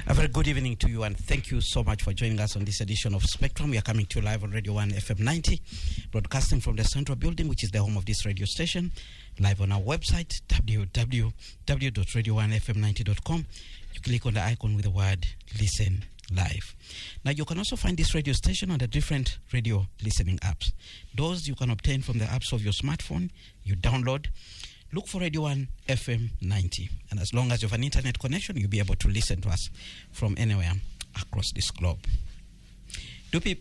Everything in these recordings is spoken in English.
A very good evening to you, and thank you so much for joining us on this edition of Spectrum. We are coming to you live on Radio 1 FM 90, broadcasting from the Central Building, which is the home of this radio station, live on our website, www.radio1fm90.com. You click on the icon with the word Listen Live. Now, you can also find this radio station on the different radio listening apps. Those you can obtain from the apps of your smartphone. You download. Look for Radio 1 FM 90. And as long as you have an internet connection, you'll be able to listen to us from anywhere across this globe. Join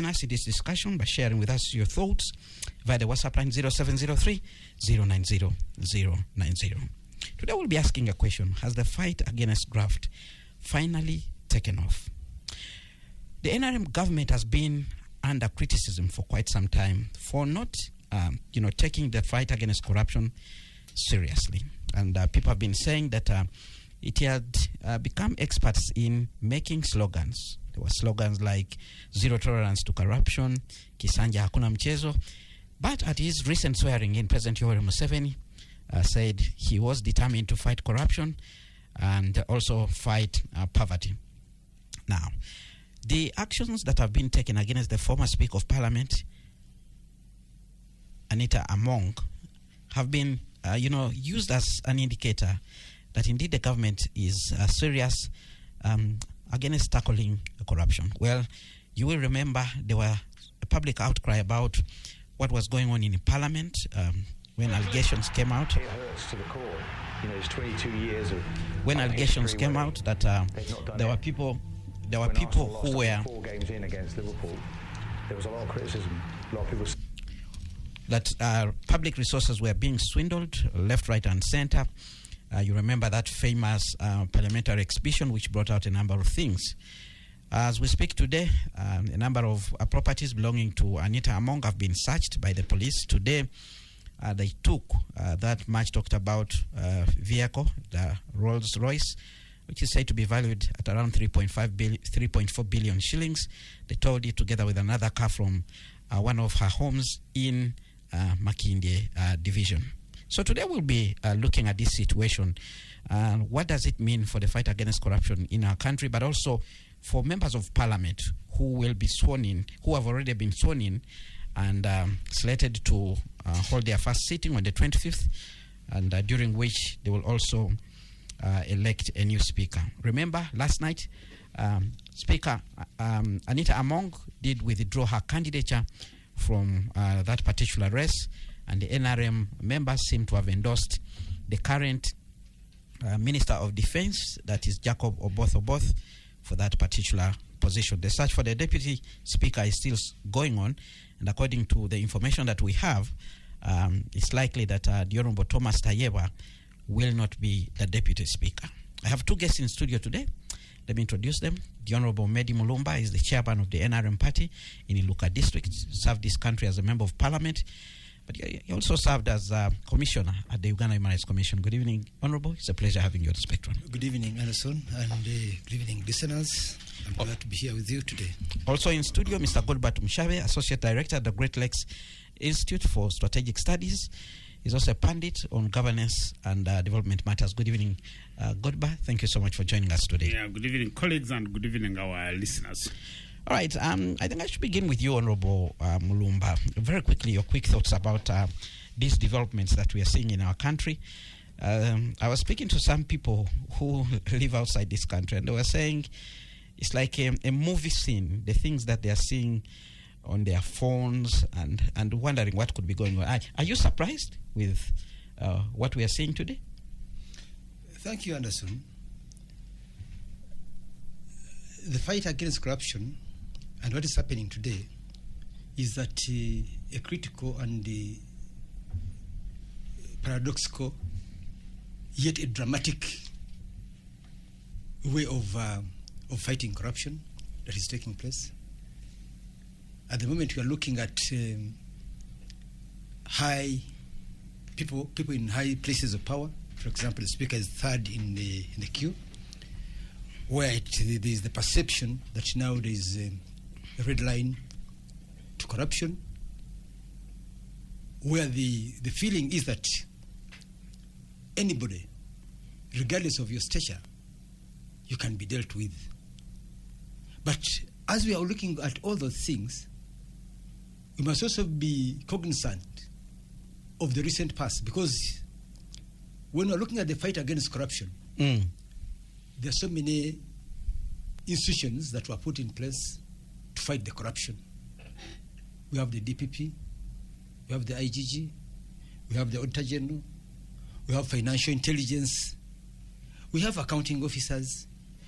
us in this discussion by sharing with us your thoughts via the WhatsApp line 0703 090 090. Today we'll be asking a question. Has the fight against graft finally taken off? The NRM government has been under criticism for quite some time for not taking the fight against corruption seriously. And people have been saying that it had become experts in making slogans. There were slogans like zero tolerance to corruption, Kisanja hakuna mchezo. But at his recent swearing in, President Yoweri Museveni said he was determined to fight corruption and also fight poverty. Now, the actions that have been taken against the former Speaker of Parliament, Anita Among, have been, used as an indicator that indeed the government is serious against tackling corruption. Well, you will remember there were a public outcry about what was going on in Parliament when allegations came out. It hurts to the core. It's 22 years of. When allegations came out that there were people who were 4 games in against Liverpool. There was a lot of criticism. A lot of people. That public resources were being swindled left, right, and center. You remember that famous parliamentary exhibition which brought out a number of things. As we speak today, a number of properties belonging to Anita Among have been searched by the police. Today, they took that much talked about vehicle, the Rolls Royce, which is said to be valued at around 3.4 billion shillings. They towed it together with another car from one of her homes in Makindye division. So today we'll be looking at this situation. What does it mean for the fight against corruption in our country, but also for members of parliament who will be sworn in, who have already been sworn in and slated to hold their first sitting on the 25th, and during which they will also elect a new speaker. Remember, last night, Speaker Anita Among did withdraw her candidature from that particular race, and the NRM members seem to have endorsed the current Minister of Defense, that is Jacob Oboth, for that particular position. The search for the Deputy Speaker is still going on, and according to the information that we have, it's likely that the Honorable Thomas Tayeba will not be the Deputy Speaker. I have 2 guests in studio today. Let me introduce them. The Honorable Meddie Mulumba is the chairman of the NRM party in Iluka district, served this country as a member of parliament, but he also served as commissioner at the Uganda Human Rights Commission. Good evening, Honorable. It's a pleasure having you on the Spectrum. Good evening, Anderson, and good evening, listeners. I'm glad to be here with you today. Also in studio, Mr. Godber Tumushabe, Associate Director at the Great Lakes Institute for Strategic Studies. He's also a pundit on governance and development matters. Good evening, Godber. Thank you so much for joining us today. Yeah, good evening, colleagues, and good evening, our listeners. All right. I think I should begin with you, Honorable Mulumba. Very quickly, your quick thoughts about these developments that we are seeing in our country. I was speaking to some people who live outside this country, and they were saying it's like a movie scene, the things that they are seeing on their phones, and wondering what could be going on. Are you surprised with what we are seeing today? Thank you, Anderson. The fight against corruption and what is happening today is that a critical and paradoxical, yet a dramatic way of fighting corruption that is taking place. At the moment, we are looking at high people in high places of power. For example, the speaker is third in the queue, where there is the perception that now there is a red line to corruption, where the feeling is that anybody, regardless of your stature, you can be dealt with. But as we are looking at all those things, we must also be cognizant of the recent past, because when we're looking at the fight against corruption, there are so many institutions that were put in place to fight the corruption. We have the DPP, we have the IGG, we have the Auditor General, we have financial intelligence, we have accounting officers,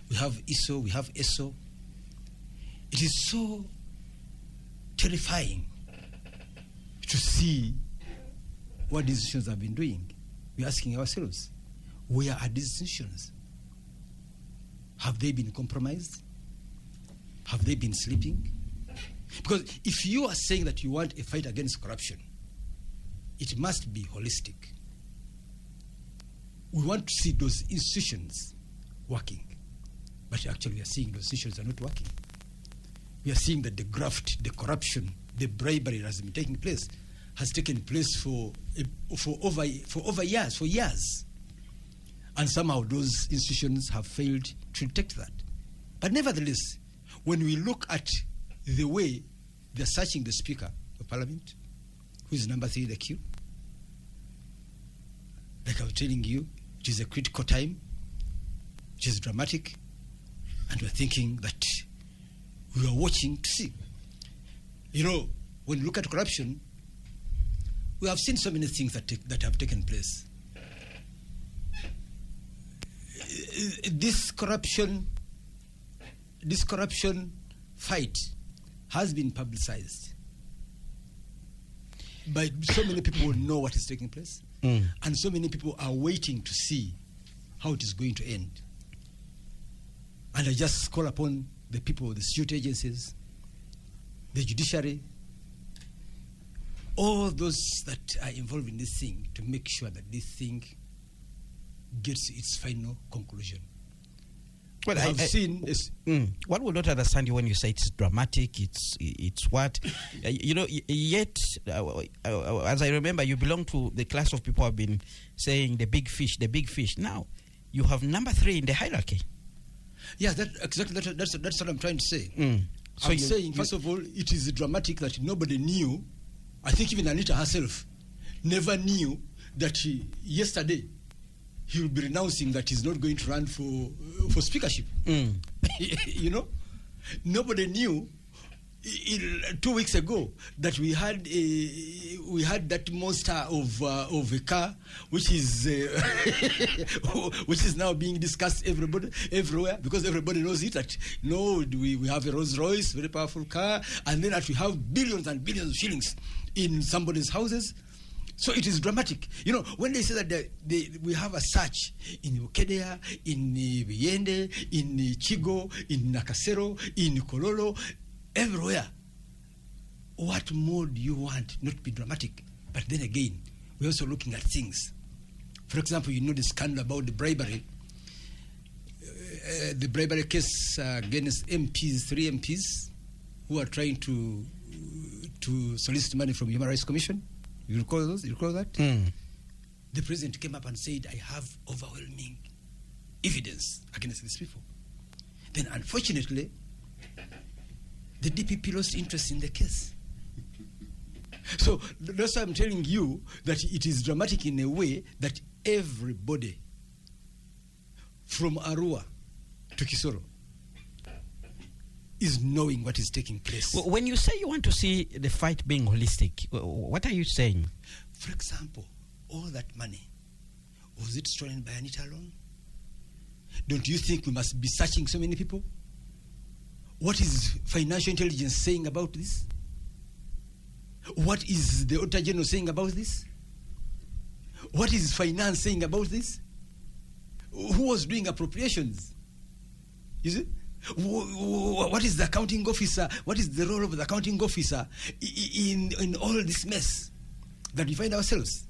we have ISO, we have ESO. It is so terrifying to see what these institutions have been doing. We're asking ourselves, where are these institutions? Have they been compromised? Have they been sleeping? Because if you are saying that you want a fight against corruption, it must be holistic. We want to see those institutions working, but actually we are seeing those institutions are not working. We are seeing that the graft, the corruption, the bribery that has been taking place has taken place for years. And somehow those institutions have failed to detect that. But nevertheless, when we look at the way they're searching the Speaker of Parliament, who is number 3 in the queue, like I was telling you, it is a critical time, it is dramatic, and we're thinking that we are watching to see. You know, when you look at corruption, we have seen so many things that have taken place. This corruption fight has been publicized. But so many people know what is taking place, and so many people are waiting to see how it is going to end. And I just call upon the people, the security agencies, the judiciary, all those that are involved in this thing, to make sure that this thing gets its final conclusion. Well, I've seen this. One will not understand you when you say it's dramatic. It's what, Yet, as I remember, you belong to the class of people who have been saying the big fish, the big fish. Now, you have number 3 in the hierarchy. Yes, that's what I'm trying to say. So I'm saying, first of all, it is dramatic that nobody knew. I think even Anita herself never knew that yesterday he will be renouncing that he's not going to run for speakership. You know, nobody knew 2 weeks ago that we had that monster of a car which is now being discussed everywhere, because everybody knows it, that we have a Rolls Royce, very powerful car, and then that we have billions and billions of shillings in somebody's houses. So it is dramatic. You know, when they say that we have a search in Ukedea, in Viende, in Chigo, in Nakasero, in Kololo, everywhere. What more do you want? Not to be dramatic. But then again, we're also looking at things. For example, you know the scandal about the bribery. The bribery case against MPs, 3 MPs, who are trying to solicit money from Human Rights Commission. You recall those? You recall that? The president came up and said, I have overwhelming evidence against these people. Then, unfortunately, the DPP lost interest in the case. So that's why I'm telling you that it is dramatic in a way that everybody from Arua to Kisoro is knowing what is taking place. Well, when you say you want to see the fight being holistic, what are you saying? For example, all that money, was it stolen by Anita alone? Don't you think we must be searching so many people? What is financial intelligence saying about this? What is the Auditor General saying about this? What is finance saying about this? Who was doing appropriations? You see? What is the accounting officer? What is the role of the accounting officer in all this mess that we find ourselves?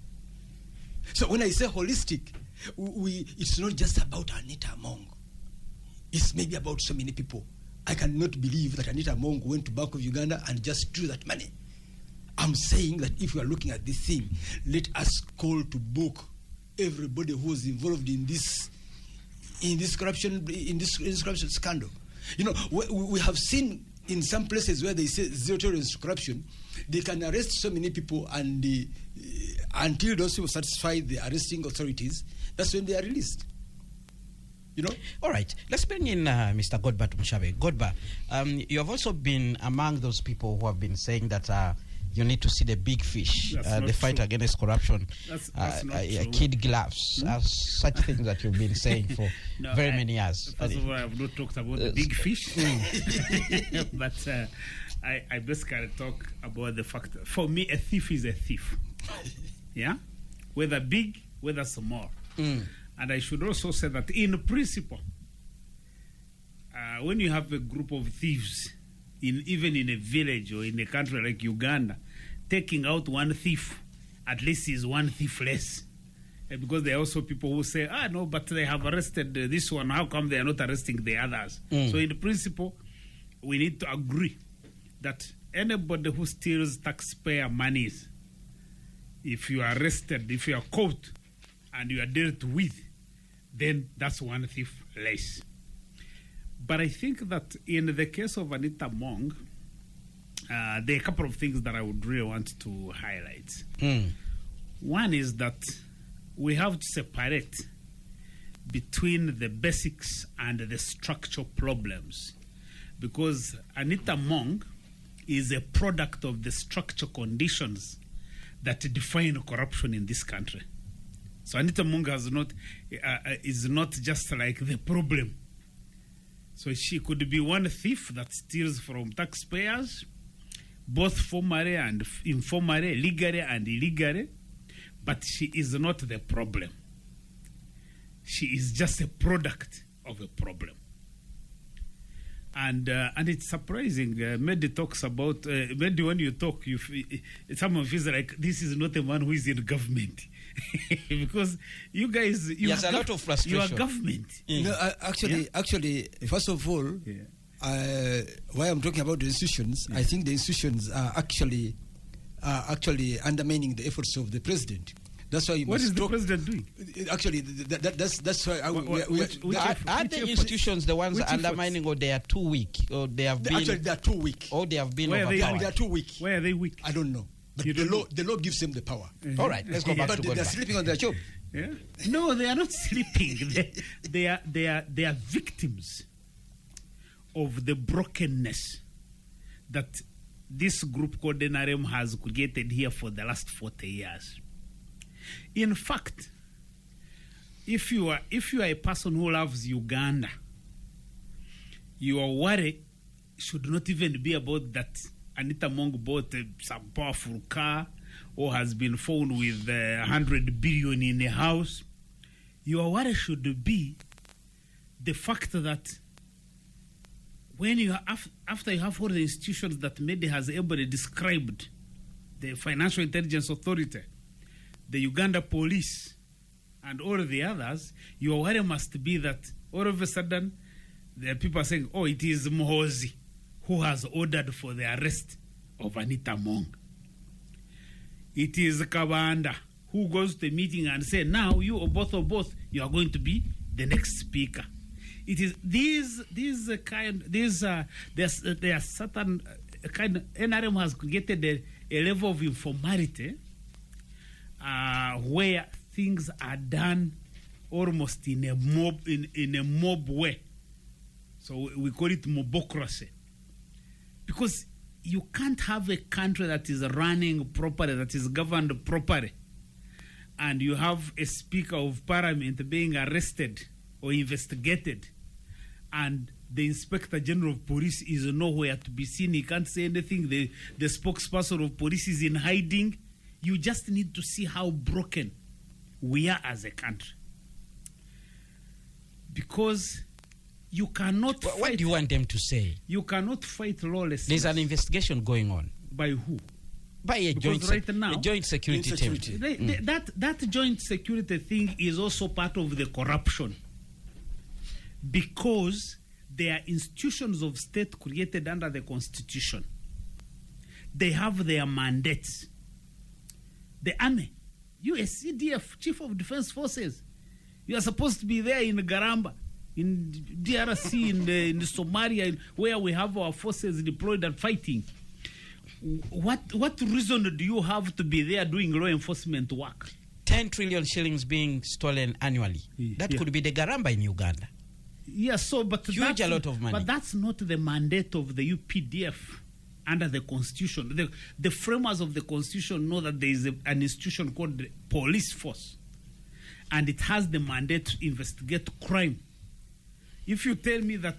So when I say holistic, it's not just about Anita Among. It's maybe about so many people. I cannot believe that Anita Among went to Bank of Uganda and just drew that money. I'm saying that if we are looking at this thing, let us call to book everybody who was involved in this in this corruption scandal. You know, we have seen in some places where they say zero tolerance to corruption, they can arrest so many people, and until those people satisfy the arresting authorities, that's when they are released. You know? All right. Let's bring in Mr. Godber Tumushabe. Godber, you have also been among those people who have been saying that you need to see the big fish, the fight against corruption, kid gloves, such things that you've been saying for very many years. First of all, I have not talked about the big fish, but I basically talk about the fact that for me, a thief is a thief. Yeah? Whether big, whether small. And I should also say that in principle, when you have a group of thieves, even in a village or in a country like Uganda, taking out one thief at least is one thief less. Because there are also people who say, no, but they have arrested this one, how come they are not arresting the others? So in principle, we need to agree that anybody who steals taxpayer monies, if you are arrested, if you are caught and you are dealt with, then that's one thief less. But I think that in the case of Anita Mong, there are a couple of things that I would really want to highlight. One is that we have to separate between the basics and the structural problems, because Anita Mong is a product of the structural conditions that define corruption in this country. So Anita Mong is not just like the problem. So she could be one thief that steals from taxpayers, both formally and informally, legally and illegally, but she is not the problem. She is just a product of a problem. And it's surprising. Meddie talks about Meddie. When you talk, someone feels like this is not a man who is in government, because you guys, there's a lot of frustration. You are government. No, actually, first of all, why I'm talking about the institutions, I think the institutions are actually undermining the efforts of the president. That's why you what must is talk. the president doing? Actually, that's why. Are the institutions the ones undermining, or they are too weak, or they have been? Actually, they are too weak. Or they have been overpowered. They are too weak. Why are they weak? I don't know. But the law gives them the power. All right, let's go back to Godber. They're sleeping on their job. Yeah? No, they are not sleeping. they are victims of the brokenness that this group called NRM has created here for the last 40 years. In fact, if you are a person who loves Uganda, your worry should not even be about that Anita Mong bought some powerful car or has been found with 100 billion in a house. Your worry should be the fact that when you after you have all the institutions that Meddie has ably described, the Financial Intelligence Authority, the Uganda Police, and all of the others, your worry must be that all of a sudden the people are saying, it is Mohozi who has ordered for the arrest of Anita Mong. It is Kabanda who goes to a meeting and say, now you or both, you are going to be the next speaker. It is there are certain kind of, NRM has created a level of informality where things are done almost in a mob way. So we call it mobocracy. Because you can't have a country that is running properly, that is governed properly, and you have a Speaker of Parliament being arrested or investigated, and the Inspector General of Police is nowhere to be seen. He can't say anything. The spokesperson of police is in hiding. You just need to see how broken we are as a country. Because you cannot What do you want them to say? You cannot fight lawlessness. There's an investigation going on. By who? By a joint security team. That joint security thing is also part of the corruption. Because they are institutions of state created under the Constitution. They have their mandates. The Army, USCDF, Chief of Defense Forces, you are supposed to be there in Garamba. in DRC, in Somalia, where we have our forces deployed and fighting. What reason do you have to be there doing law enforcement work? 10 trillion shillings being stolen annually. That could be the Garamba in Uganda. Yeah, so but Huge a lot of money. But that's not the mandate of the UPDF under the Constitution. The framers of the Constitution know that there is an institution called the police force, and it has the mandate to investigate crime. If you tell me that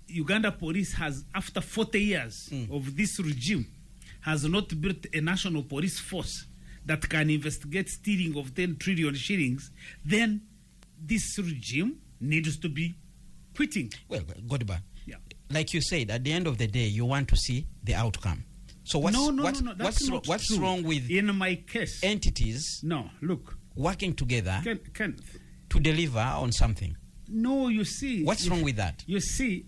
Uganda police has, after 40 years of this regime, has not built a national police force that can investigate stealing of 10 trillion shillings, then this regime needs to be quitting. Well, Godber, yeah. Like you said, at the end of the day, you want to see the outcome. So what's wrong with in my case entities? No, look, working together Kenneth, to deliver on something. No, you see, what's wrong with that? You see,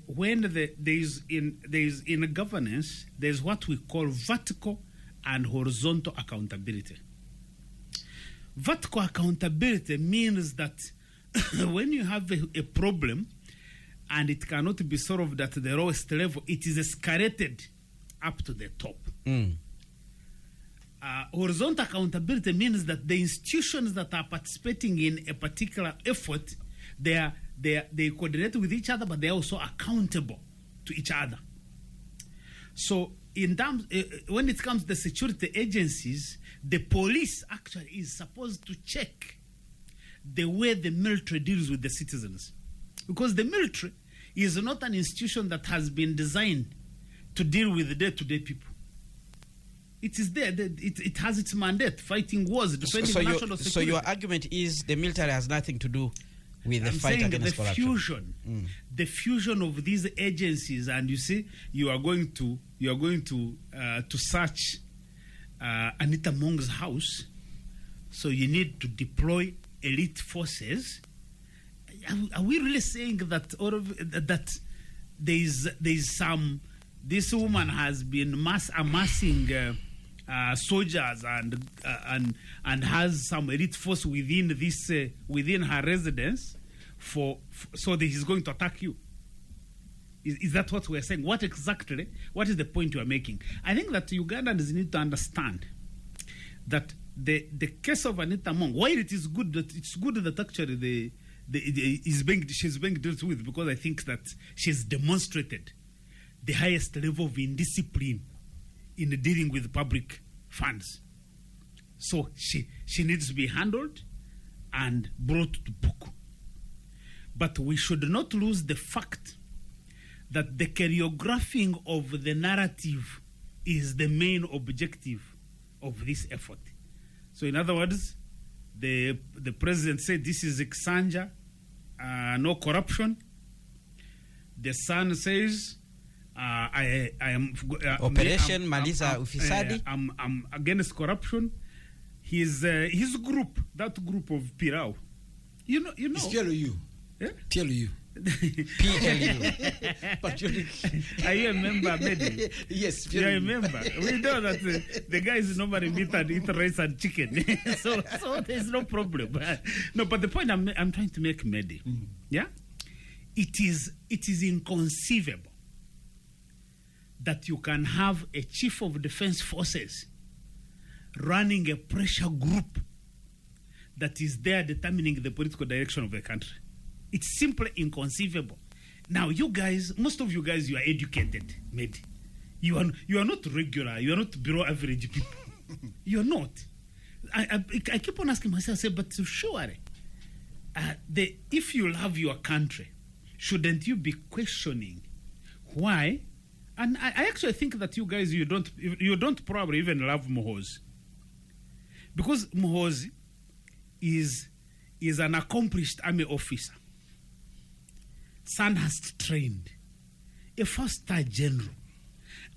when there is in governance, there's what we call vertical and horizontal accountability. Vertical accountability means that when you have a problem and it cannot be solved at the lowest level, it is escalated up to the top. Horizontal accountability means that the institutions that are participating in a particular effort, they coordinate with each other, but they're also accountable to each other. So in terms, when it comes to the security agencies, the police actually is supposed to check the way the military deals with the citizens. Because the military is not an institution that has been designed to deal with the day-to-day people. It is there. It has its mandate, fighting wars, defending national security. So your argument is the military has nothing to do with the fight against corruption. The fusion of these agencies, and you see, you are going to search Anita Mong's house, so you need to deploy elite forces. Are we really saying that that there's some? This woman has been amassing soldiers and has some elite force within this within her residence so that he's going to attack you. Is that what we're saying? What is the point you are making? I think that Ugandans need to understand that the case of Anita Mong, while it is good that actually she's being dealt with, because I think that she's demonstrated the highest level of indiscipline in dealing with public funds. So she needs to be handled and brought to book. But we should not lose the fact that the choreographing of the narrative is the main objective of this effort. So in other words, the president said this is Exanja, no corruption. The son says, I am Operation Maliza Ufisadi. I'm against corruption. His group, that group of Pirao, you know. It's TLU. Yeah? TLU. PLU. Patriotic. Are you a member, Meddie? Yes. You are a member. We know that the guys normally meet and eat rice and chicken, so there's no problem. No, but the point I'm trying to make, Meddie, yeah, it is inconceivable that you can have a chief of defense forces running a pressure group that is there determining the political direction of the country. It's simply inconceivable. Now, you guys, most of you guys, you are educated, Meddie. You are not regular. You are not below average people. You are not. I keep on asking myself, but surely, if you love your country, shouldn't you be questioning why? And I actually think that you guys, you don't probably even love Muhoozi, because Muhoozi is an accomplished army officer, Sandhurst trained, a first-star general,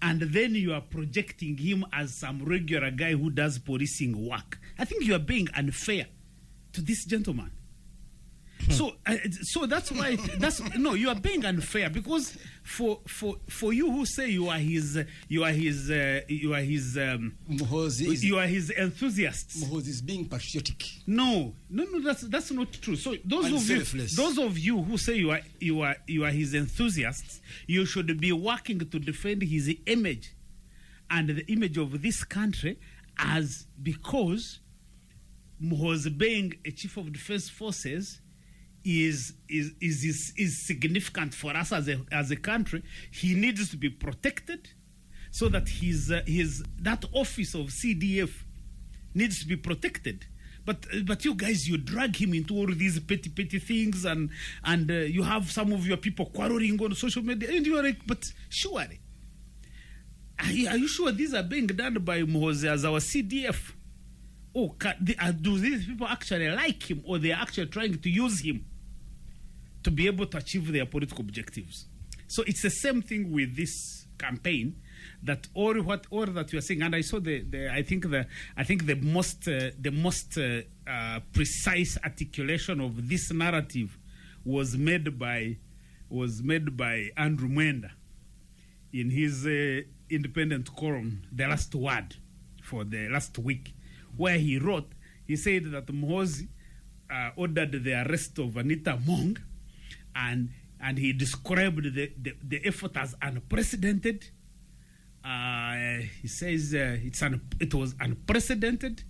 and then you are projecting him as some regular guy who does policing work. I think you are being unfair to this gentleman. So that's why no, you are being unfair, because for you who say you are his enthusiasts. Muhoozi is being patriotic. No, that's not true. So those of you who say you are his enthusiasts, you should be working to defend his image and the image of this country, as because Muhoozi being a chief of defense forces is significant for us as a country. He needs to be protected, so that that office of CDF needs to be protected. But you guys, you drag him into all these petty things, and you have some of your people quarreling on social media, and you are like, but surely, are you sure these are being done by Muhoozi as our CDF? Or do these people actually like him, or they are actually trying to use him to be able to achieve their political objectives? So it's the same thing with this campaign, that all that you are saying. And I saw I think the most precise articulation of this narrative was made by Andrew Mwenda in his independent column, The Last Word, for the last week, where he said that Muhoozi ordered the arrest of Anita Mong, and he described the effort as unprecedented. He says it was unprecedented,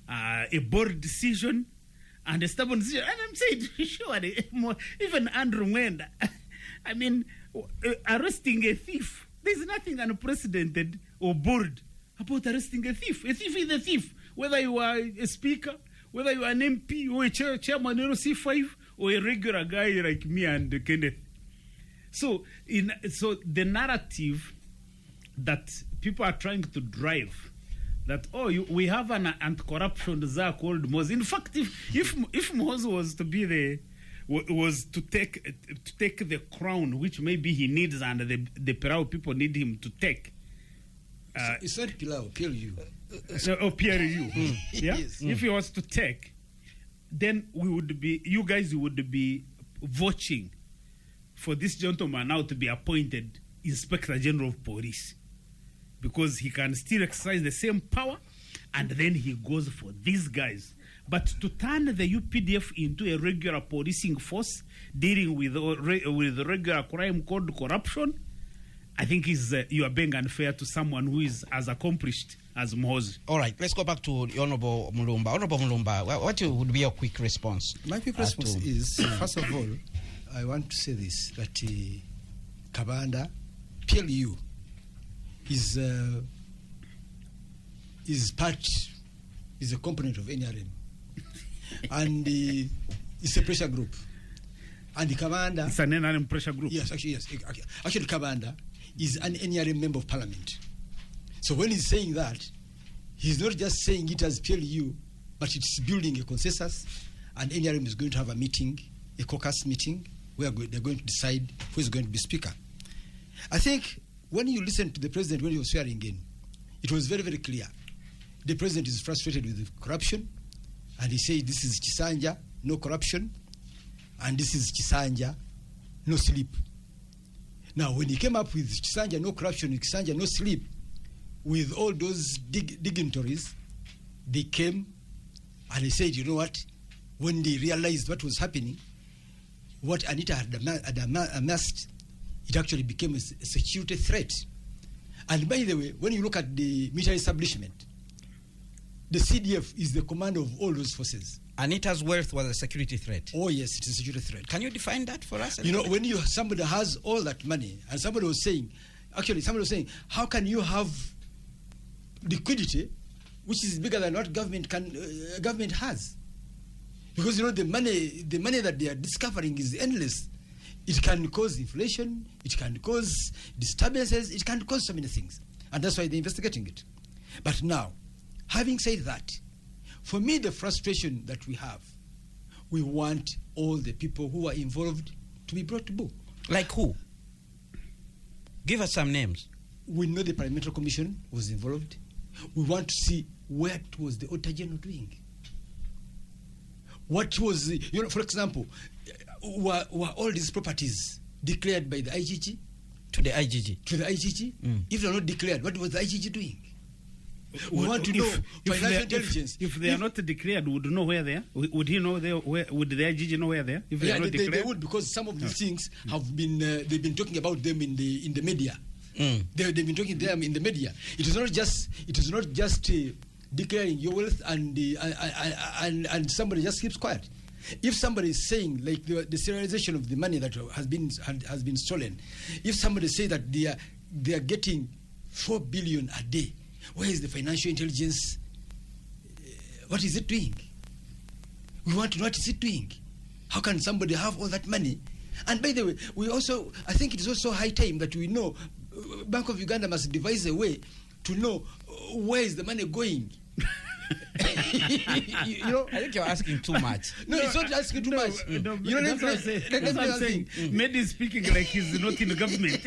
a bold decision, and a stubborn decision. And I'm saying, surely, even Andrew Mwenda, I mean, arresting a thief, there's nothing unprecedented or bold about arresting a thief. A thief is a thief, whether you are a speaker, whether you are an MP or a chairman of C5, or a regular guy like me and Kenneth. So the narrative that people are trying to drive, that we have an anti-corruption czar called Muhoozi. In fact, if Muhoozi was to be was to take the crown, which maybe he needs, and the Pirao people need him to take. It's not Pilau, PLU. PLU. Yeah. Yes. If he was to take, then you guys would be voting for this gentleman now to be appointed Inspector General of Police, because he can still exercise the same power, and then he goes for these guys. But to turn the UPDF into a regular policing force dealing with regular crime called corruption, I think you are being unfair to someone who is as accomplished as Muhoozi. All right, let's go back to the Honorable Mulumba. Honorable Mulumba, what would be your quick response? My quick response is, first of all, I want to say this, that Kabanda, PLU, is a component of NRM. And it's a pressure group. And the Kabanda... It's an NRM pressure group. Yes. Actually, Kabanda is an NRM member of parliament. So when he's saying that, he's not just saying it as PLU, but it's building a consensus, and NRM is going to have a meeting, a caucus meeting, where they're going to decide who is going to be speaker. I think when you listen to the president when he was swearing in, it was very, very clear. The president is frustrated with the corruption, and he said, this is Chisanja, no corruption, and this is Chisanja, no sleep. Now, when he came up with Chisanja, no corruption, Chisanja, no sleep, with all those dignitaries, they came and they said, you know what, when they realized what was happening, what Anita had amassed, it actually became a security threat. And by the way, when you look at the military establishment, the CDF is the command of all those forces. Anita's wealth was a security threat. Oh yes, it's a security threat. Can you define that for us? You know, when somebody has all that money, and somebody was saying, how can you have liquidity which is bigger than what government has? Because you know the money that they are discovering is endless. It can cause inflation, it can cause disturbances, it can cause so many things, and that's why they're investigating it. But now, having said that, for me, the frustration that we have, we want all the people who are involved to be brought to book. Like who? Give us some names. We know the Parliamentary Commission was involved. We want to see what was the Auditor General doing. What was, for example, were all these properties declared by the IGG? To the IGG. To the IGG? If they're not declared, what was the IGG doing? We want to know financial intelligence. If they are not declared, would know where they are? Would he know would the IGG know where they are? If they are not declared? They would, because some of these things have been, they've been talking about them in the media. They've been talking to them in the media. It is not just declaring your wealth and somebody just keeps quiet. If somebody is saying, like the serialization of the money that has been stolen, if somebody say that they are getting 4 billion a day, where is the financial intelligence? What is it doing? We want to know what is it doing. How can somebody have all that money? And by the way, I think it is also high time that we know Bank of Uganda must devise a way to know where is the money going. I think you're asking too much. No, it's not asking too much. That's what I'm saying. Meddie is speaking like he's not in the government.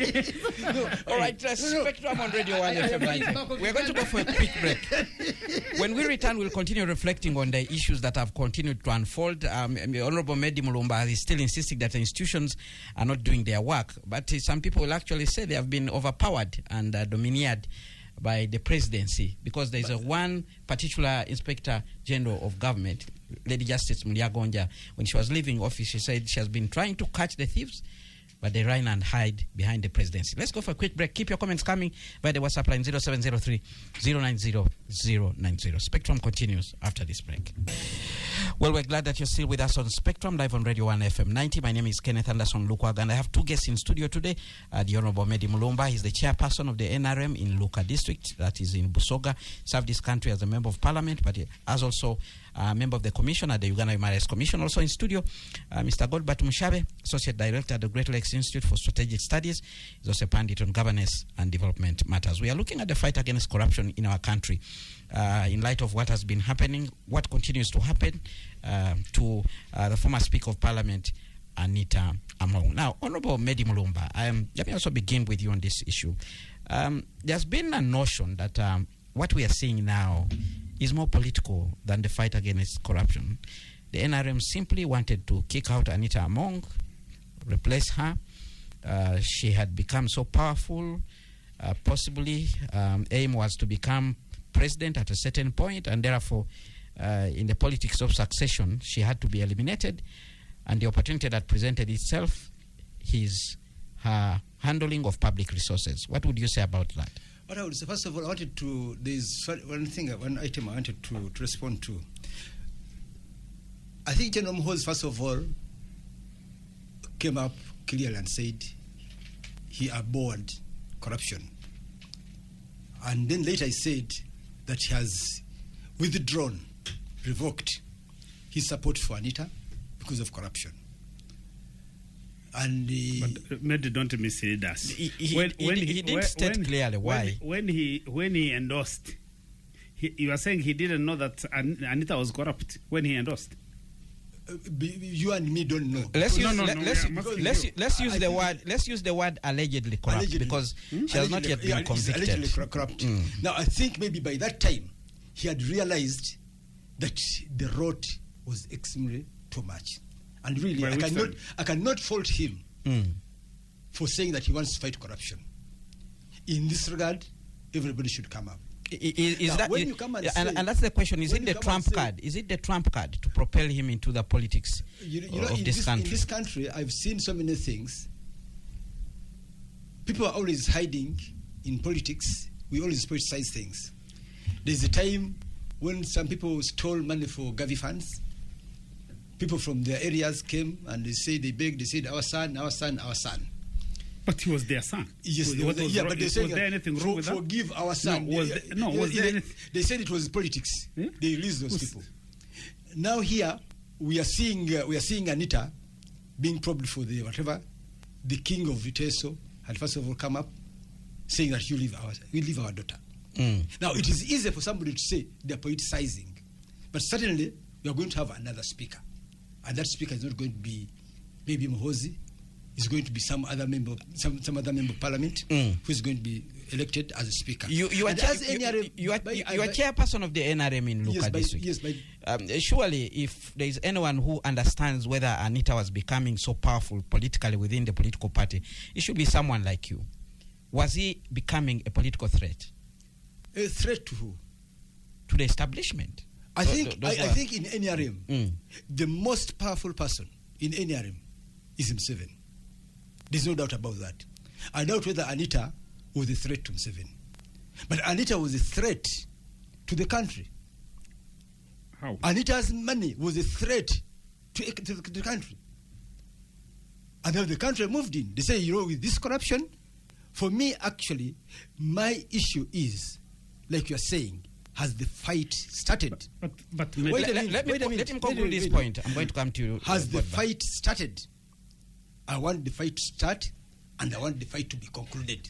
All right, Spectrum on Radio 1 FM. We're going to go for a quick break. When we return, we'll continue reflecting on the issues that have continued to unfold. Honorable Meddie Mulumba is still insisting that the institutions are not doing their work, but some people will actually say they have been overpowered and domineered by the presidency, because there is one particular Inspector General of Government, Lady Justice Mulyagonja, when she was leaving office, she said she has been trying to catch the thieves, but they run and hide behind the presidency. Let's go for a quick break. Keep your comments coming via the WhatsApp line 0703 090 090. Spectrum continues after this break. Well, we're glad that you're still with us on Spectrum, live on Radio 1 FM 90. My name is Kenneth Anderson Lukwago, and I have two guests in studio today. The Honorable Meddie Mulumba. He's the chairperson of the NRM in Luka District, that is in Busoga. Served this country as a member of parliament, but as also a member of the commission at the Uganda Human Rights Commission. Also in studio, Mr. Godber Tumushabe, Associate Director at the Great Lakes Institute for Strategic Studies. He's also a pundit on governance and development matters. We are looking at the fight against corruption in our country in light of what has been happening, what continues to happen to the former Speaker of Parliament, Anita Among. Now, Honorable Meddie Mulumba, let me also begin with you on this issue. There's been a notion that what we are seeing now is more political than the fight against corruption. The NRM simply wanted to kick out Anita Among, replace her. She had become so powerful. Possibly aim was to become president at a certain point, and therefore in the politics of succession she had to be eliminated, and the opportunity that presented itself is her handling of public resources. What would you say about that? What I would say, first of all, there's one item I wanted to respond to. I think General Muhoozi, first of all, came up clearly and said he abhorred corruption. And then later he said that he has withdrawn, revoked his support for Anita because of corruption. And but Meddie, don't mislead us. He didn't state clearly why. When he endorsed, you are saying he didn't know that Anita was corrupt when he endorsed. You and me don't know. Let's use the word allegedly corrupt, allegedly, because she has not yet been convicted. Allegedly corrupt. Now I think maybe by that time he had realized that the rot was extremely too much. And really, I cannot fault him for saying that he wants to fight corruption. In this regard, everybody should come up. And that's the question. Is it the trump card? Is it the trump card to propel him into the politics of this country? In this country, I've seen so many things. People are always hiding in politics. We always politicize things. There's a time when some people stole money for Gavi funds. People from their areas came and they begged, they said, our son, our son, our son. But he was their son. Yes, but they said, was there anything wrong with that? Forgive our son. They said it was politics. Yeah? They released those people. Now here, we are seeing Anita being probed for the whatever. The king of Viteso had first of all come up saying that we leave our daughter. Now, it is easy for somebody to say they're politicizing. But certainly, we are going to have another speaker. And that speaker is not going to be maybe Muhoozi. is going to be some other member of parliament who is going to be elected as a speaker. You are chairperson of the NRM in Luka this week. Yes, surely, if there is anyone who understands whether Anita was becoming so powerful politically within the political party, it should be someone like you. Was he becoming a political threat? A threat to who? To the establishment. I think in NRM, the most powerful person in NRM is Museveni. There's no doubt about that. I doubt whether Anita was a threat to Museveni. But Anita was a threat to the country. How? Anita's money was a threat to the country. And then the country moved in. They say, with this corruption, for me, actually, my issue is, like you're saying, has the fight started? But let him conclude this point. I'm going to come to you. Has the fight started? I want the fight to start, and I want the fight to be concluded.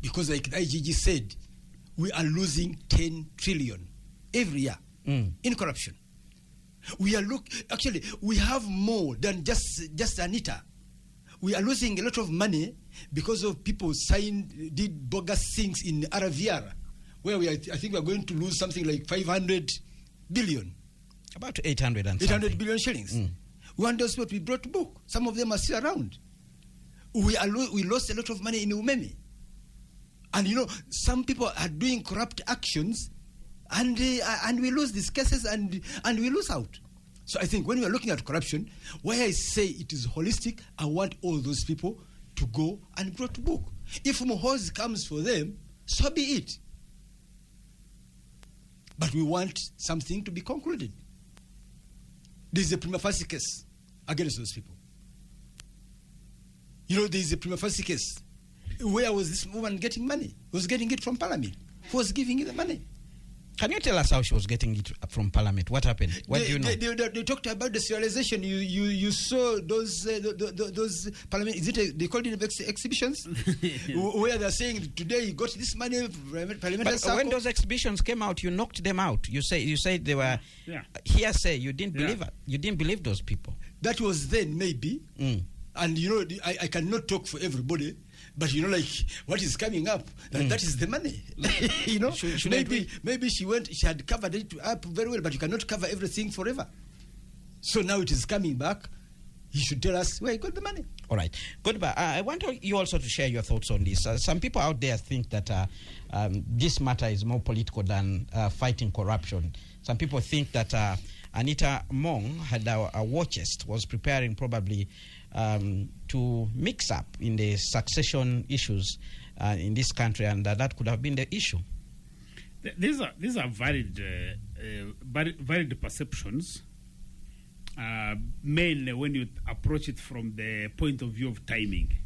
Because like the IGG said, we are losing 10 trillion every year in corruption. We have more than just Anita. We are losing a lot of money because of people did bogus things in Araviara, where I think we are going to lose something like 500 billion. About 800 billion shillings. We want those people to be brought to book. Some of them are still around. We lost a lot of money in Umemi. And some people are doing corrupt actions, and we lose these cases, and we lose out. So I think when we are looking at corruption, why I say it is holistic, I want all those people to go and brought to book. If Muhoozi comes for them, so be it. But we want something to be concluded. There is a prima facie case against those people. There is a prima facie case. Where was this woman getting money? Was getting it from Parliament. Who was giving her the money? Can you tell us how she was getting it from Parliament? What happened? What do you know? They talked about the serialization. You saw those Parliament. Is it they called it exhibitions? Where they're saying today you got this money. But when those exhibitions came out, you knocked them out. You said they were hearsay. You didn't believe it. You didn't believe those people. That was then maybe. And I cannot talk for everybody. But what is coming up, that is the money. Maybe she had covered it up very well, but you cannot cover everything forever. So now it is coming back. He should tell us where he got the money. All right. Godber, I want you also to share your thoughts on this. Some people out there think that this matter is more political than fighting corruption. Some people think that Anita Mong had a war chest, was preparing probably to mix up in the succession issues in this country, and that could have been the issue. These are varied perceptions, mainly when you approach it from the point of view of timing.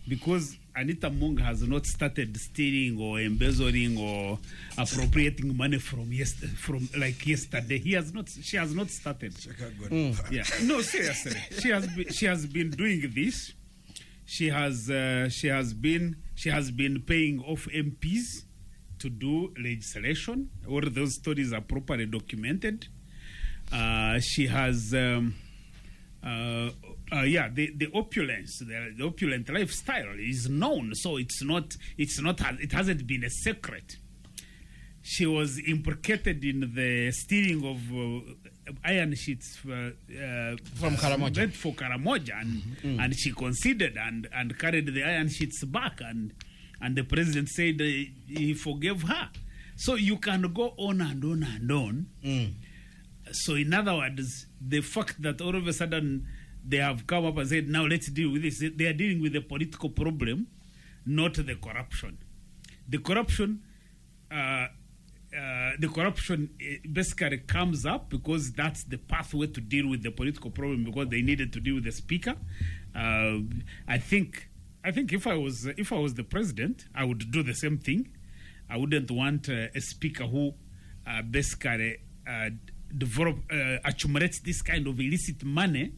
Because Anita Mong has not started stealing or embezzling or appropriating money from yesterday. She has not started. Yeah. No, seriously. She has been doing this. She has been paying off MPs to do legislation. All those stories are properly documented. She has the opulence, the opulent lifestyle is known, so it hasn't been a secret. She was implicated in the stealing of iron sheets from Karamoja. meant for Karamoja, and she conceded and carried the iron sheets back, and the president said he forgave her. So you can go on and on and on. So in other words, the fact that all of a sudden they have come up and said, now let's deal with this. They are dealing with the political problem, not the corruption. The corruption basically comes up because that's the pathway to deal with the political problem, because they needed to deal with the speaker. I think if I was the president, I would do the same thing. I wouldn't want a speaker who basically accumulates this kind of illicit money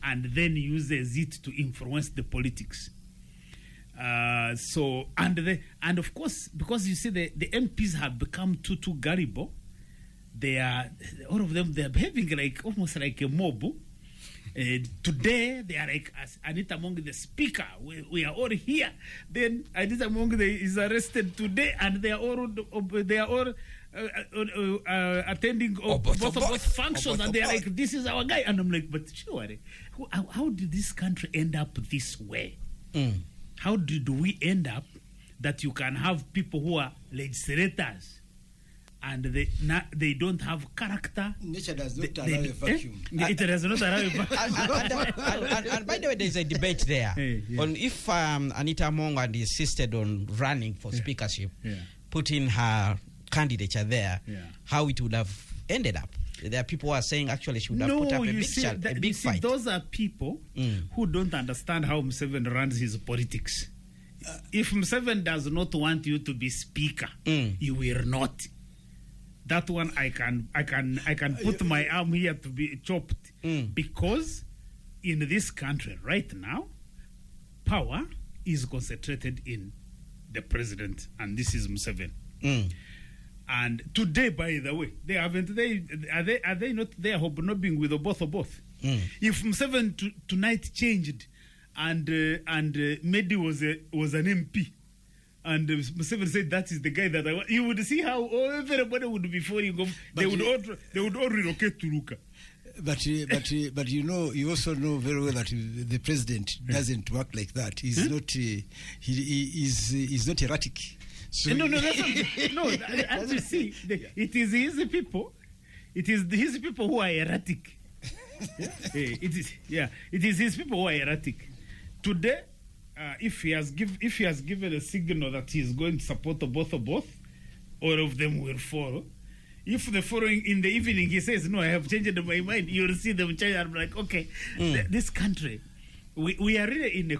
and then uses it to influence the politics. And of course, because you see the MPs have become too gullible, they are, all of them, they are behaving almost like a mob. Today they are like Anita Among the speaker. We are all here. Then Anita Among is arrested today, and they are all attending both functions, and they are like, this is our guy. And I'm like, but surely, how did this country end up this way? How did we end up that you can have people who are legislators and they don't have character? Nature does not allow a vacuum. It does not allow a vacuum. And by the way, there's a debate there on if Anita Among had insisted on running for speakership, putting her candidature there, how it would have ended up. There are people who are saying actually she would have put up a big fight. Those are people who don't understand how Museveni runs his politics. If Museveni does not want you to be speaker, you will not. That one I can put my arm here to be chopped, because in this country right now, power is concentrated in the president, and this is Museveni. And today, by the way, are they not there hobnobbing with both of both? If Museveni tonight changed, and Meddie was an MP, and Museveni said that is the guy that I want, you would see how everybody would be falling off. They would all relocate to Luka. But you know, you also know very well that the president doesn't work like that. He's not he's not erratic. So no, that's not, no. As you see, it is his people. It is his people who are erratic. It is his people who are erratic. Today, if he has given a signal that he is going to support both, all of them will follow. If the following in the evening he says, no, I have changed my mind, you'll see them change. I'm like, okay, this country, we are really in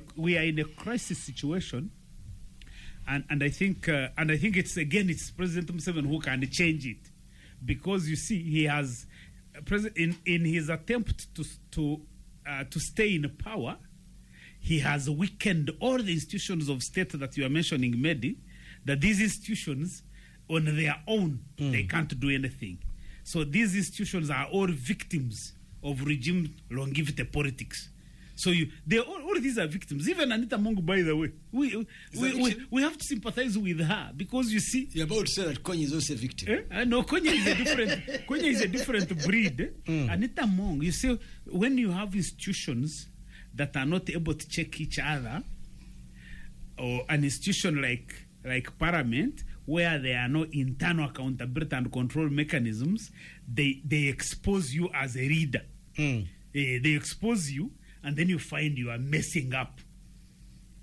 a crisis situation. And I think it's President Museveni who can change it, because you see he has in his attempt to stay in power, he has weakened all the institutions of state that you are mentioning, Meddie. That these institutions on their own they can't do anything. So these institutions are all victims of regime longevity politics. So all these are victims. Even Anita Among, by the way, we have to sympathize with her, because you see, you're about to say that Konya is also a victim. No, Konya is a different breed. Anita Among, you see, when you have institutions that are not able to check each other, or an institution like Parliament, where there are no internal accountability and control mechanisms, they expose you as a leader. They expose you, and then you find you are messing up.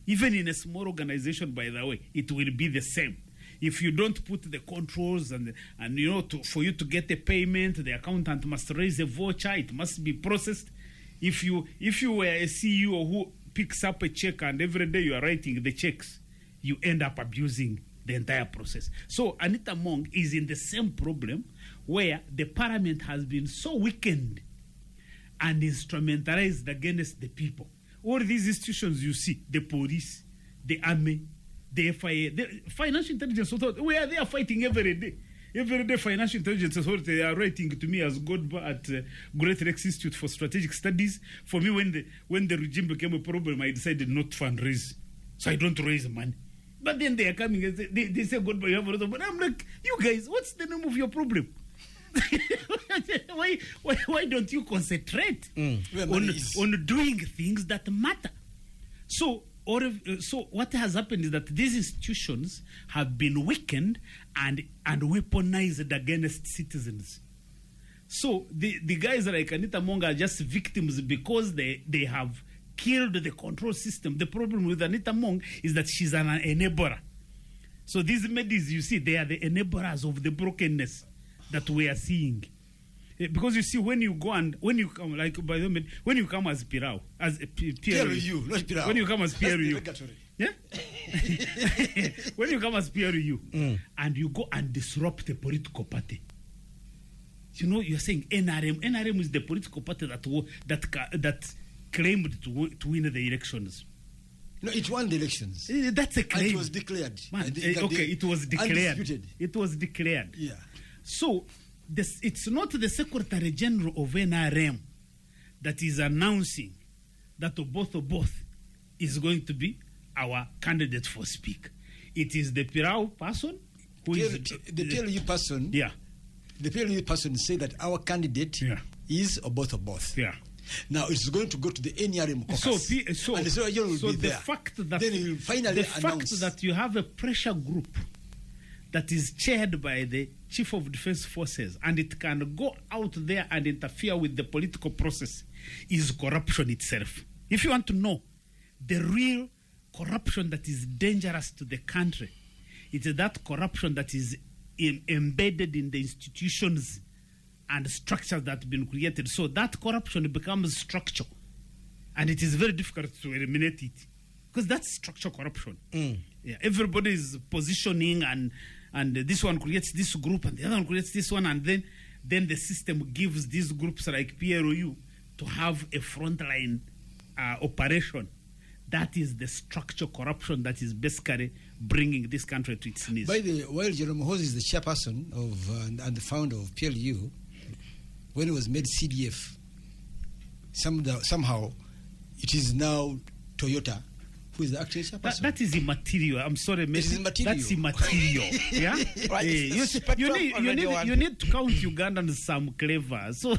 Even in a small organization, by the way, it will be the same. If you don't put the controls and you know, for you to get a payment, the accountant must raise a voucher, it must be processed. If you were a CEO who picks up a check and every day you are writing the checks, you end up abusing the entire process. So Anita Among is in the same problem, where the parliament has been so weakened and instrumentalized against the people. All these institutions you see, the police, the army, the FIA, the Financial Intelligence Authority, we are there fighting every day. Every day, Financial Intelligence Authority, they are writing to me as Godber at Great Rex Institute for Strategic Studies. For me, when the regime became a problem, I decided not to fundraise. So I don't raise money. But then they are coming and they say, Godber, you have a lot of money. I'm like, you guys, what's the name of your problem? Why don't you concentrate on doing things that matter? So what has happened is that these institutions have been weakened and weaponized against citizens. So the guys like Anita Among are just victims because they have killed the control system. The problem with Anita Among is that she's an enabler. So these Meddies, you see, they are the enablers of the brokenness that we are seeing. Because you see, when you come, like, by the way, when you come as Pirao, as a PRU, not Pirao. When you come as PRU, yeah? When you come as PRU, and you go and disrupt a political party, you know, you're saying NRM. NRM is the political party that claimed to win the elections. No, it won the elections. That's a claim. And it was declared. It was declared. Undisputed. It was declared. Yeah. So it's not the Secretary General of NRM that is announcing that Oboth is going to be our candidate for Speaker. It is the Pirao person who is the PLU person. Yeah. The PLU person said that our candidate is Oboth. Yeah. Now it's going to go to the NRM caucus. The fact that you have a pressure group that is chaired by the Chief of Defense Forces and it can go out there and interfere with the political process is corruption itself. If you want to know the real corruption that is dangerous to the country, it's that corruption that is embedded in the institutions and structures that have been created. So that corruption becomes structure, and it is very difficult to eliminate it because that's structural corruption. Yeah, everybody is positioning, and this one creates this group, and the other one creates this one, and then the system gives these groups like PLU to have a frontline operation. That is the structural corruption that is basically bringing this country to its knees. By the way, Jerome Hose is the chairperson of and the founder of PLU. When it was made CDF, somehow it is now Toyota who is the actual chairperson. That is immaterial. I'm sorry, Meddie. It is immaterial. That's immaterial. Yeah? Right. You need to count Ugandans some clever. So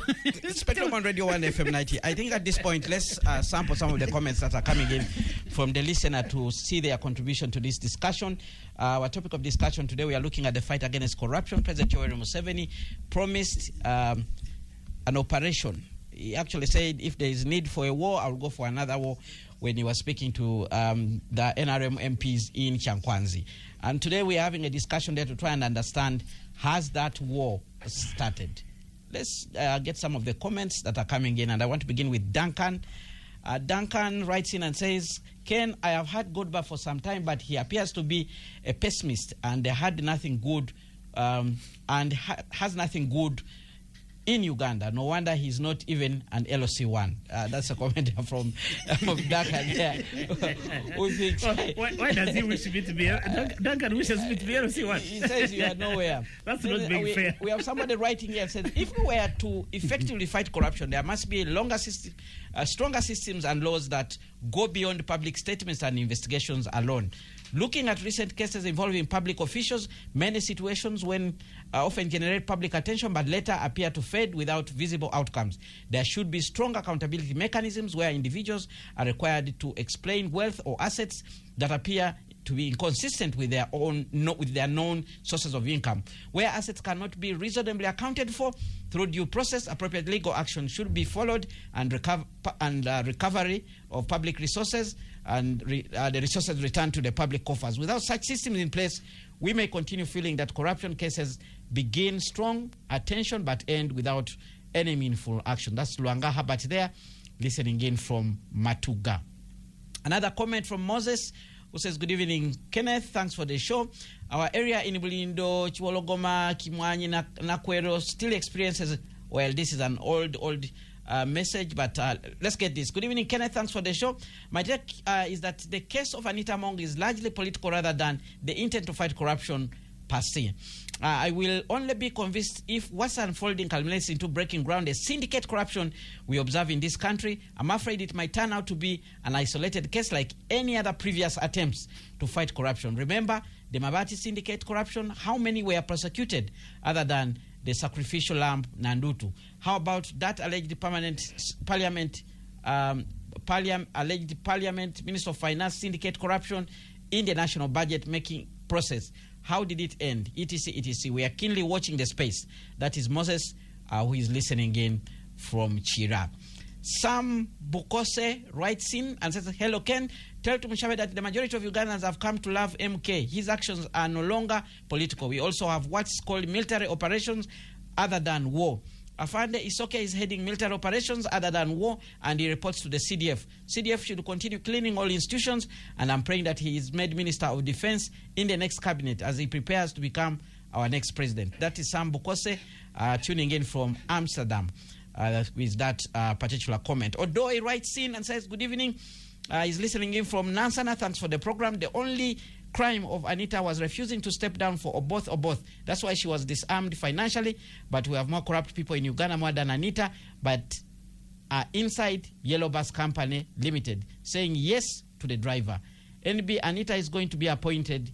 Spectrum on Radio 1 FM 90. I think at this point, let's sample some of the comments that are coming in from the listener to see their contribution to this discussion. Our topic of discussion today, we are looking at the fight against corruption. President Yoweri Museveni promised an operation. He actually said, if there is need for a war, I will go for another war, when he was speaking to the NRM MPs in Chankwanzi. And today we are having a discussion there to try and understand, has that war started? Let's get some of the comments that are coming in, and I want to begin with Duncan. Duncan writes in and says, Ken, I have had Godber for some time, but he appears to be a pessimist and had nothing good has nothing good in Uganda. No wonder he's not even an LOC1. That's a comment from Duncan there. Why does he wish me to be? Duncan wishes me to be LOC1. He says you are nowhere. That's not being fair. We have somebody writing here and says, if we were to effectively fight corruption, there must be stronger systems and laws that go beyond public statements and investigations alone. Looking at recent cases involving public officials, many situations when often generate public attention but later appear to fade without visible outcomes. There should be strong accountability mechanisms where individuals are required to explain wealth or assets that appear to be inconsistent with their known sources of income. Where assets cannot be reasonably accounted for through due process, appropriate legal action should be followed, and recovery of public resources and the resources returned to the public coffers. Without such systems in place, we may continue feeling that corruption cases begin strong attention but end without any meaningful action. That's Luanga Habat there, listening in from Matuga. Another comment from Moses, who says, good evening, Kenneth. Thanks for the show. Our area in Bulindo, Chiwologoma, Kimwanyi, Nakwero still experiences, well, this is an old message, but let's get this. Good evening, Kenneth. Thanks for the show. My take is that the case of Anita Mong is largely political rather than the intent to fight corruption per se. I will only be convinced if what's unfolding culminates into breaking ground a syndicate corruption we observe in this country. I'm afraid it might turn out to be an isolated case like any other previous attempts to fight corruption. Remember the Mabati syndicate corruption? How many were prosecuted other than the sacrificial lamb Nandutu? How about that alleged alleged parliament Minister of Finance syndicate corruption in the national budget making process? How did it end? etc, etc. We are keenly watching the space. That is Moses, who is listening in from Chira. Sam Bukose writes in and says, hello, Ken. Tell Tumushabe that the majority of Ugandans have come to love MK. His actions are no longer political. We also have what's called military operations other than war. Afande Isoke is heading military operations other than war, and he reports to the CDF. CDF should continue cleaning all institutions, and I'm praying that he is made Minister of Defense in the next cabinet as he prepares to become our next president. That is Sam Bukose tuning in from Amsterdam with that particular comment. Although he writes in and says, good evening. He's listening in from Nansana. Thanks for the program. The only crime of Anita was refusing to step down for Oboth. That's why she was disarmed financially. But we have more corrupt people in Uganda more than Anita. But are inside Yellow Bus Company Limited, saying yes to the driver. NB Anita is going to be appointed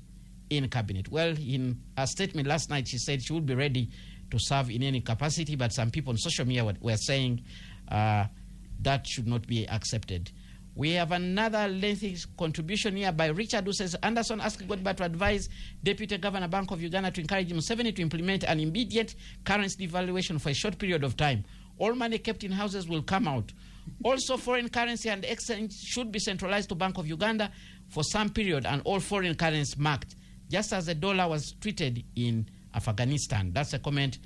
in cabinet. Well, in a statement last night, she said she would be ready to serve in any capacity, but some people on social media were saying that should not be accepted. We have another lengthy contribution here by Richard, who says, Anderson asked Godber to advise Deputy Governor Bank of Uganda to encourage Museveni to implement an immediate currency devaluation for a short period of time. All money kept in houses will come out. Also, foreign currency and exchange should be centralized to Bank of Uganda for some period, and all foreign currency marked, just as the dollar was treated in Afghanistan. That's a comment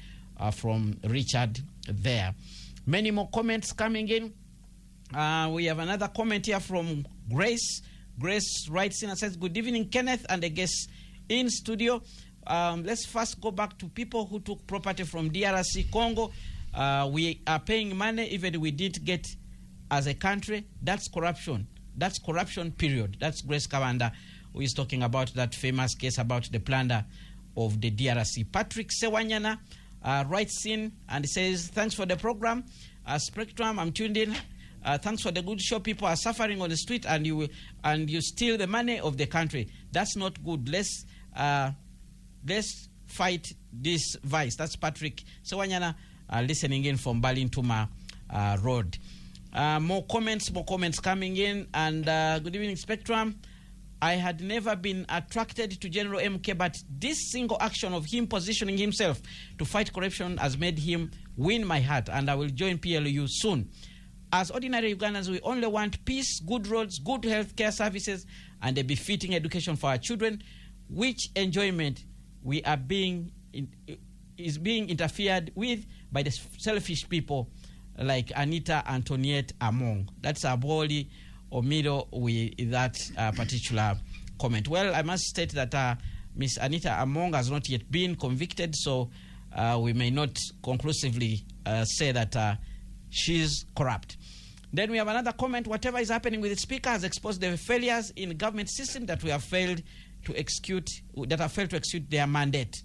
from Richard there. Many more comments coming in. We have another comment here from Grace. Grace writes in and says, good evening, Kenneth, and the guests in studio. Let's first go back to people who took property from DRC Congo. We are paying money even we didn't get as a country. That's corruption. That's corruption, period. That's Grace Kawanda, who is talking about that famous case about the plunder of the DRC. Patrick Sewanyana writes in and says, thanks for the program. Spectrum, I'm tuned in. Thanks for the good show. People are suffering on the street, and you steal the money of the country. That's not good. Let's fight this vice. That's Patrick Sewanyana listening in from Balintuma Road. More comments coming in. And good evening, Spectrum. I had never been attracted to General MK, but this single action of him positioning himself to fight corruption has made him win my heart, and I will join PLU soon. As ordinary Ugandans, we only want peace, good roads, good health care services, and a befitting education for our children, which enjoyment we are is being interfered with by the selfish people like Anita Antoniette Among. That's Aboli Omido with that particular comment. Well, I must state that Miss Anita Among has not yet been convicted, so we may not conclusively say that she's corrupt. Then we have another comment. Whatever is happening with the speaker has exposed the failures in the government system that we have failed to execute, that have failed to execute their mandate.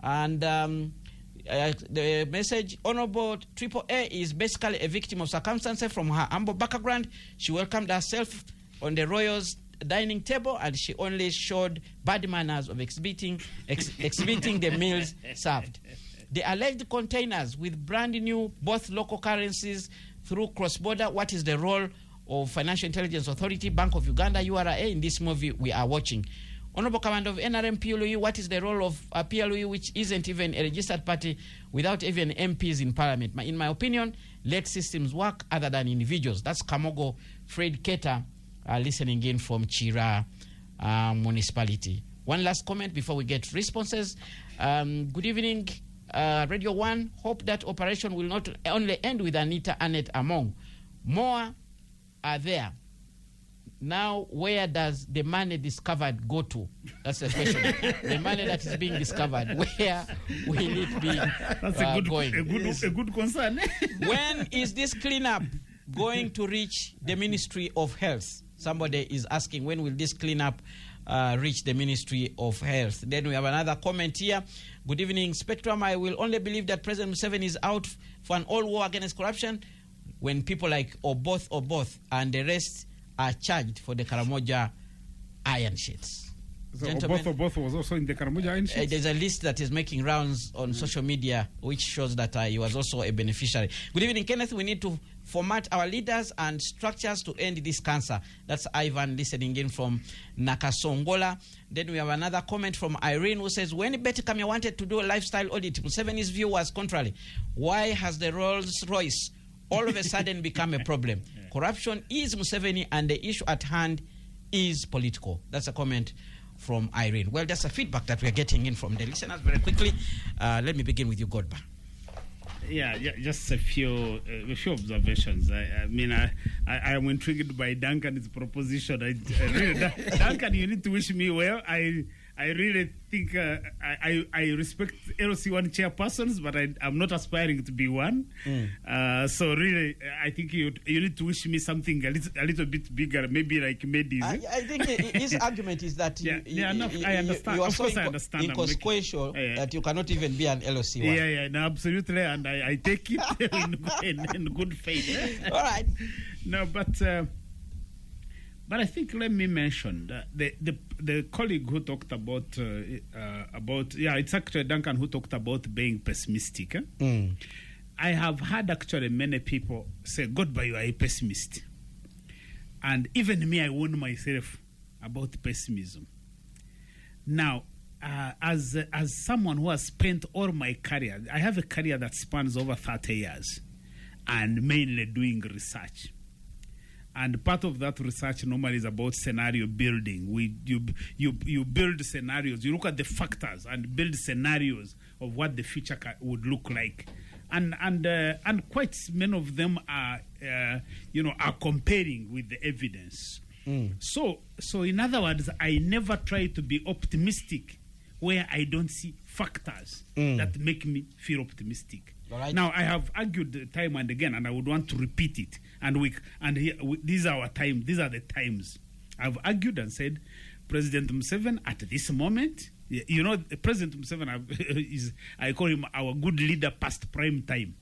And the message, Honorable Triple A is basically a victim of circumstances from her humble background. She welcomed herself on the royals' dining table, and she only showed bad manners of exhibiting the meals served. The alleged containers with brand new both local currencies through cross-border. What is the role of Financial Intelligence Authority, Bank of Uganda, URA in this movie we are watching? Honorable Commander of NRM PLU, what is the role of PLU, which isn't even a registered party without even MPs in Parliament? In my opinion, let systems work other than individuals. That's Kamogo Fred Keta listening in from Chira Municipality. One last comment before we get responses. Good evening, Radio 1. Hope that operation will not only end with Anita Annette Among. More are there. Now, where does the money discovered go to? That's the question. The money that is being discovered, where will it be going? A good concern. When is this cleanup going to reach the Ministry of Health? Somebody is asking, when will this cleanup reach the Ministry of Health? Then we have another comment here. Good evening, Spectrum. I will only believe that President Museveni is out for an all war against corruption when people like Oboth and the rest are charged for the Karamoja iron sheets. So Oboth was also in the Karamoja iron sheets? There's a list that is making rounds on social media which shows that he was also a beneficiary. Good evening, Kenneth. We need to format our leaders and structures to end this cancer. That's Ivan listening in from Nakasongola. Then we have another comment from Irene who says, when Betty Kamya wanted to do a lifestyle audit, Museveni's view was contrary. Why has the Rolls Royce all of a sudden become a problem? Corruption is Museveni and the issue at hand is political. That's a comment from Irene. Well, that's a feedback that we're getting in from the listeners very quickly. Let me begin with you, Godber. Yeah, just a few observations. I mean, I am intrigued by Duncan's proposition. Really, Duncan, you need to wish me well. I I really think I respect LC1 chairpersons, but I'm not aspiring to be one. So really, I think you need to wish me something a little bit bigger, maybe like Meddie. I think his argument is that I understand. you are Of so course, I understand. inconsequential that you cannot even be an LC1. Yeah, no, absolutely, and I take it in good faith. All right. No, but I think let me mention that the colleague who talked about it's actually Duncan who talked about being pessimistic. I have had actually many people say, "Godber, you are a pessimist," and even me, I warn myself about pessimism. Now, as someone who has spent all my career, I have a career that spans over 30 years, and mainly doing research. And part of that research normally is about scenario building. You build scenarios. You look at the factors and build scenarios of what the future would look like, and quite many of them are comparing with the evidence. So in other words, I never try to be optimistic where I don't see factors that make me feel optimistic. Right. Now, I have argued time and again, and I would want to repeat it. These are our time. These are the times. I've argued and said, President Museveni at this moment, President Museveni I call him our good leader past prime time.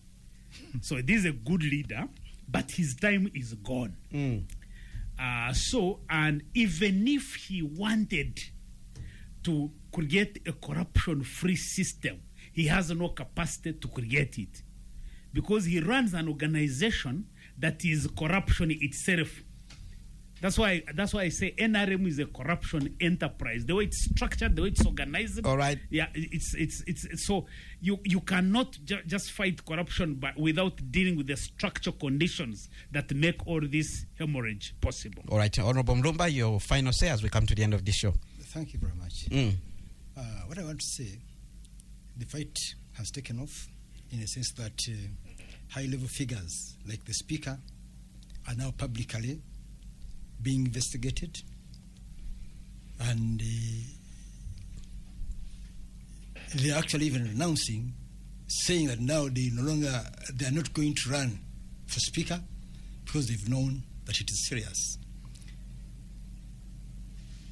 So this is a good leader, but his time is gone. And even if he wanted to create a corruption-free system, he has no capacity to create it, because he runs an organization that is corruption itself. That's why I say NRM is a corruption enterprise. The way it's structured, the way it's organized. All right. Yeah, it's so you cannot just fight corruption without dealing with the structural conditions that make all this hemorrhage possible. All right, Honorable Mulumba, your final say as we come to the end of this show. Thank you very much. What I want to say, the fight has taken off in a sense that high-level figures like the Speaker are now publicly being investigated, and they're actually even announcing, saying that now they're not going to run for Speaker because they've known that it is serious.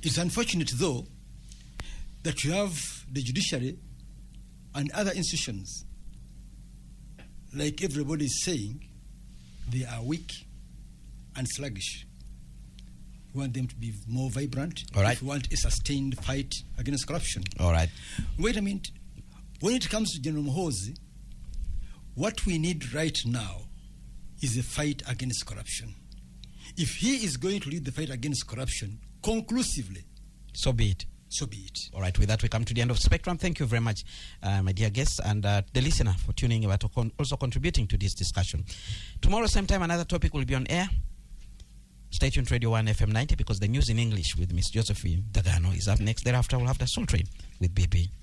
It's unfortunate, though, that you have the judiciary and other institutions, like everybody is saying, they are weak and sluggish. We want them to be more vibrant. All right. If we want a sustained fight against corruption. All right. Wait a minute. When it comes to General Muhoozi, what we need right now is a fight against corruption. If he is going to lead the fight against corruption conclusively, so be it. So be it. All right, with that we come to the end of Spectrum. Thank you very much, my dear guests, and the listener for tuning in, but also contributing to this discussion. Tomorrow, same time, another topic will be on air. Stay tuned to Radio 1 FM 90, because the news in English with Miss Josephine Dagano is up next. Thereafter, we'll have the Soul Train with BB.